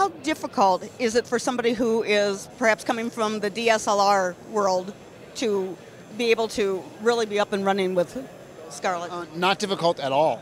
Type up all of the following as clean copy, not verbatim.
how difficult is it for somebody who is perhaps coming from the DSLR world to be able to really be up and running with Scarlet? Not difficult at all.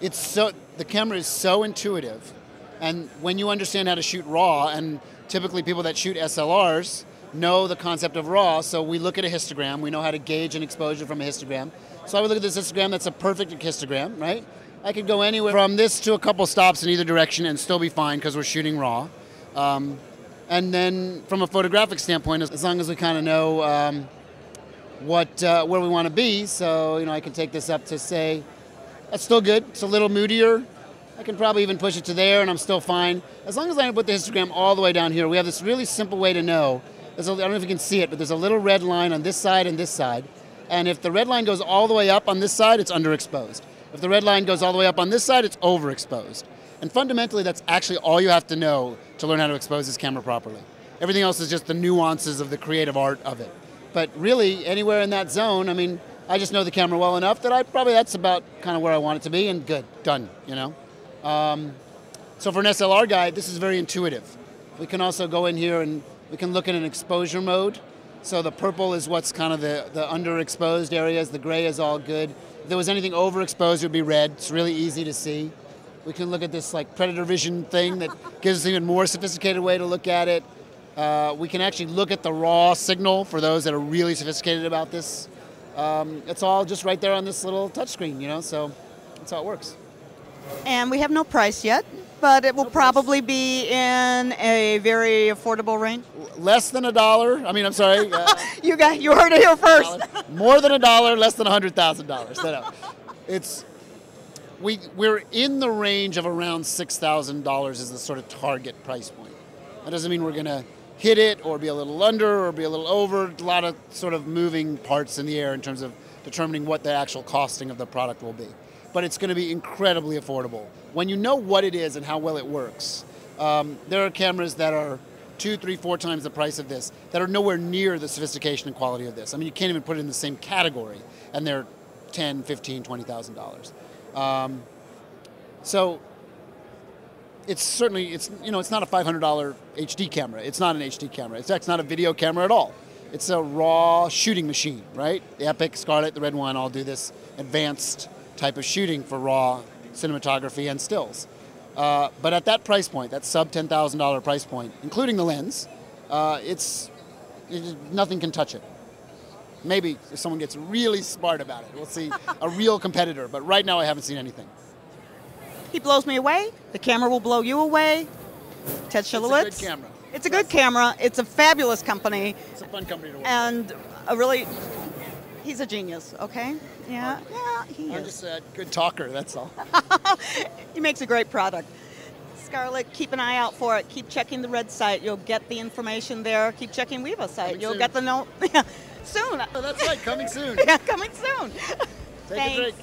The camera is so intuitive, and when you understand how to shoot RAW, and typically people that shoot SLRs know the concept of RAW, so we look at a histogram, we know how to gauge an exposure from a histogram. So I would look at this histogram, that's a perfect histogram, right? I could go anywhere from this to a couple stops in either direction and still be fine because we're shooting RAW. And then from a photographic standpoint, as long as we kind of know where we want to be, so I can take this up to, say, that's still good, it's a little moodier. I can probably even push it to there and I'm still fine. As long as I put the histogram all the way down here, we have this really simple way to know. I don't know if you can see it, but there's a little red line on this side and this side. And if the red line goes all the way up on this side, it's underexposed. If the red line goes all the way up on this side, it's overexposed. And fundamentally, that's actually all you have to know to learn how to expose this camera properly. Everything else is just the nuances of the creative art of it. But really, anywhere in that zone, I just know the camera well enough that that's about kind of where I want it to be, and good, done, So for an SLR guy, this is very intuitive. We can also go in here and we can look at an exposure mode. So the purple is what's kind of the underexposed areas, the gray is all good. If there was anything overexposed, it would be red. It's really easy to see. We can look at this like predator vision thing that gives us an even more sophisticated way to look at it. We can actually look at the raw signal for those that are really sophisticated about this. It's all just right there on this little touchscreen, so that's how it works. And we have no price yet, but it will probably be in a very affordable range. Less than $1. I'm sorry. You heard it here first. More than $1, less than $100,000. We're in the range of around $6,000 is the sort of target price point. That doesn't mean we're going to hit it or be a little under or be a little over. A lot of sort of moving parts in the air in terms of determining what the actual costing of the product will be. But it's going to be incredibly affordable. When you know what it is and how well it works, there are cameras that are 2, 3, 4 times the price of this that are nowhere near the sophistication and quality of this. You can't even put it in the same category, and they're $10,000, $15,000, $20,000. So it's certainly, it's not a $500 HD camera. It's not an HD camera. It's not a video camera at all. It's a raw shooting machine, right? The Epic, Scarlet, the Red one all do this advanced type of shooting for raw cinematography and stills. But at that price point, that sub $10,000 price point, including the lens, nothing can touch it. Maybe if someone gets really smart about it, we'll see a real competitor. But right now, I haven't seen anything. He blows me away. The camera will blow you away. Ted Schilowitz. It's a good camera. It's a good camera. It's a fabulous company. It's a fun company to work with. And he's a genius, okay? Yeah, he is. I'm just a good talker, that's all. He makes a great product. Scarlet, keep an eye out for it. Keep checking the RED site. You'll get the information there. Keep checking WEVA site. You'll get the note soon. Oh, that's right, coming soon. Yeah, coming soon. Take a drink.